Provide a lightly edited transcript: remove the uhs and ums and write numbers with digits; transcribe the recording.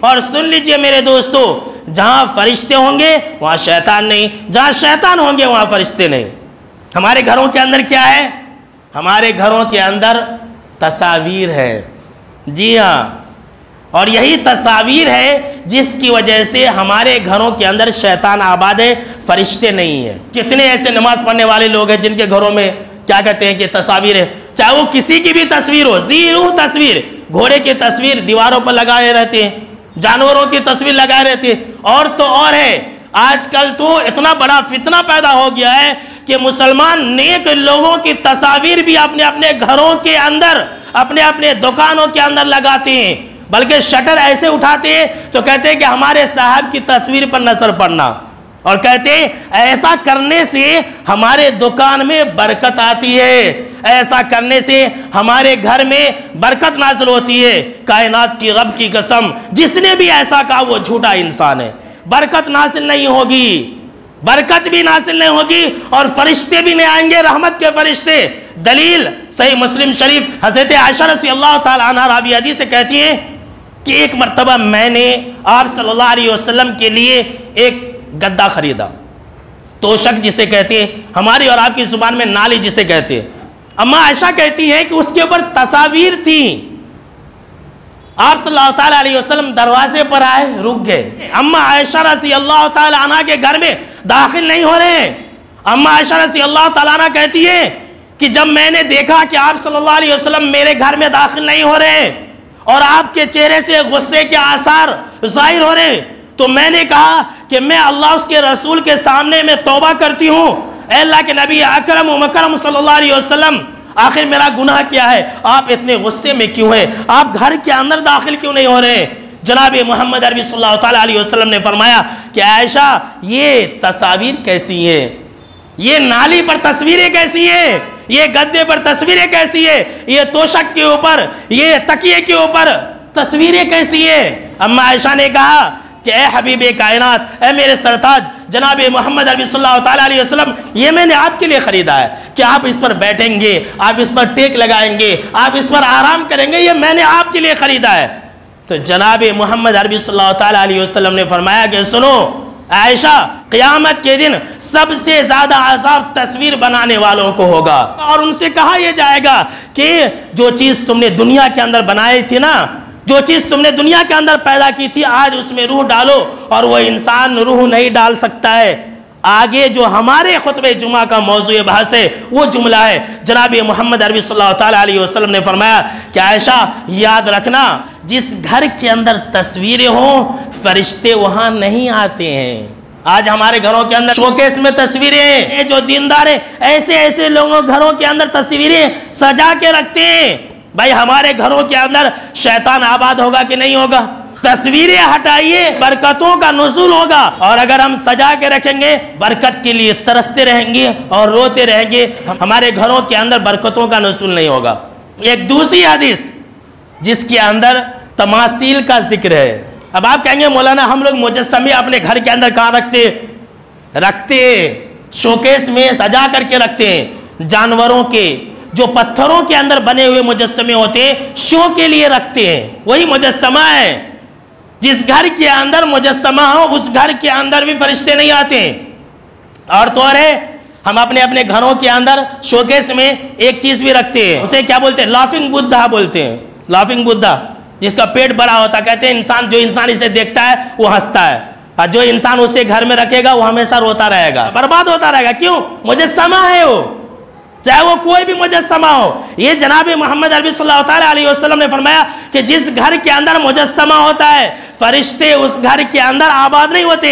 और सुन लीजिए मेरे दोस्तों, जहां फरिश्ते होंगे वहां शैतान नहीं, जहां शैतान होंगे वहां फरिश्ते नहीं। हमारे घरों के अंदर क्या है? हमारे घरों के अंदर तस्वीर है। जी हाँ, और यही तस्वीर है जिसकी वजह से हमारे घरों के अंदर शैतान आबाद है, फरिश्ते नहीं है। कितने ऐसे नमाज पढ़ने वाले लोग हैं जिनके घरों में क्या कहते हैं कि तस्वीर है, चाहे वो किसी की भी तस्वीर हो, जीरो तस्वीर, घोड़े की तस्वीर दीवारों पर लगाए रहते हैं, जानवरों की तस्वीर लगाए रहते हैं। और तो और है, आजकल तो इतना बड़ा फितना पैदा हो गया है कि मुसलमान नेक लोगों की तस्वीर भी अपने अपने घरों के अंदर, अपने अपने दुकानों के अंदर लगाते हैं, बल्कि शटर ऐसे उठाते हैं तो कहते हैं कि हमारे साहब की तस्वीर पर नजर पड़ना, और कहते हैं ऐसा करने से हमारे दुकान में बरकत आती है, ऐसा करने से हमारे घर में बरकत नाजिल होती है। कायनात की रब की कसम, जिसने भी ऐसा कहा वो झूठा इंसान है। बरकत नाजिल नहीं होगी, बरकत भी नाजिल नहीं होगी, और फरिश्ते भी नहीं आएंगे, रहमत के फरिश्ते। दलील सही मुस्लिम शरीफ, हज़रत आयशा रज़ियल्लाहु ताला अन्हा रावी हदीस से कहती है कि एक मर्तबा मैंने आप सल्लल्लाहु अलैहि वसल्लम के लिए एक गद्दा खरीदा, तोशक जिसे कहते हैं, हमारी और आपकी जुबान में नाली जिसे कहते हैं। अम्मा आयशा कहती है कि उसके ऊपर तस्वीर थी। आप सल्लल्लाहु ताला अलैहि वसल्लम दरवाजे पर आए, रुक गए। अम्मा आयशा रज़ियल्लाहु ताला अन्हा के घर में दाखिल नहीं हो रहे। अम्मा आयशा रज़ियल्लाहु ताला अन्हा कहती है कि जब मैंने देखा कि आप सल्लल्लाहु अलैहि वसल्लम मेरे घर में दाखिल नहीं हो रहे और आपके चेहरे से गुस्से के आसार जाहिर हो रहे, तो मैंने कहा कि मैं अल्लाह उसके रसूल के सामने में तौबा करती हूँ, अल्लाह के नबी अकरम व मकरम सल्लल्लाहु अलैहि वसल्लम, आखिर मेरा गुनाह क्या है? आप इतने गुस्से में क्यों हैं? आप घर के अंदर दाखिल क्यों नहीं हो रहे? जनाब मोहम्मद अरबी सल्लल्लाहु ताला अलैहि वसल्लम ने फरमाया कि आयशा, ये तस्वीर कैसी है? ये नाली पर तस्वीरें कैसी है? ये गद्दे पर तस्वीरें कैसी है? ये तोशक के ऊपर, ये तकिए के ऊपर तस्वीरें कैसी है? अम्मा आयशा ने कहा कि ए हबीबे कायनात, ए मेरे सरताज जनाब मोहम्मद अरबी सल्लल्लाहु ताला अलैहि वसल्लम, ये मैंने आपके लिए खरीदा है कि आप इस पर बैठेंगे, आप इस पर टेक लगाएंगे, आप इस पर आराम करेंगे, ये मैंने आपके लिए खरीदा है। तो जनाब मोहम्मद अरबी सल्लल्लाहु ताला अलैहि वसल्लम ने फरमाया कि सुनो आयशा, क़यामत के दिन सबसे ज्यादा अज़ाब तस्वीर बनाने वालों को होगा, और उनसे कहा यह जाएगा कि जो चीज तुमने दुनिया के अंदर बनाई थी ना, जो चीज तुमने दुनिया के अंदर पैदा की थी, आज उसमें रूह डालो, और वह इंसान रूह नहीं डाल सकता है। आगे जो हमारे खुतबे जुमा का मौजूए बहस है वो जुमला है, जनाब मोहम्मद अरबी सल्लल्लाहु ताला अलैहि वसल्लम ने फरमाया कि आयशा, याद रखना, जिस घर के अंदर तस्वीरें हों फरिश्ते वहां नहीं आते हैं। आज हमारे घरों के अंदर शोकेस में तस्वीरें हैं, जो दीनदार है ऐसे ऐसे लोगों घरों के अंदर तस्वीरें सजा के रखते हैं। भाई हमारे घरों के अंदर शैतान आबाद होगा कि नहीं होगा? तस्वीरें हटाइए, बरकतों का नुज़ूल होगा, और अगर हम सजा के रखेंगे बरकत के लिए तरसते रहेंगे और रोते रहेंगे, हमारे घरों के अंदर बरकतों का नुज़ूल नहीं होगा। एक दूसरी हदीस जिसके अंदर तमासील का जिक्र है। अब आप कहेंगे मौलाना, हम लोग मुजस्समे अपने घर के अंदर कहाँ रखते शोकेस में सजा करके रखते हैं। जानवरों के, जो पत्थरों के अंदर बने हुए मुजस्समे होते हैं, शो के लिए रखते हैं, वही मुजस्समा है। जिस घर के अंदर मुजस्समा हो उस घर के अंदर भी फरिश्ते नहीं आते। और तो और है, हम अपने अपने घरों के अंदर शोकेस में एक चीज भी रखते हैं, उसे क्या बोलते हैं? लाफिंग बुद्धा बोलते हैं। लाफिंग बुद्धा, जिसका पेट बड़ा होता है। कहते हैं इंसान, जो इंसान इसे देखता है वो हंसता है, और जो इंसान उसे घर में रखेगा वो हमेशा रोता रहेगा, बर्बाद होता रहेगा। क्यों? मुजस्समा है वो, चाहे वो कोई भी मुजस्समा हो। ये जनाब मोहम्मद अरबी सल्लल्लाहु ताला अलैहि वसल्लम ने फरमाया कि जिस घर के अंदर मुजस्समा होता है फरिश्ते उस घर के अंदर आबाद नहीं होते।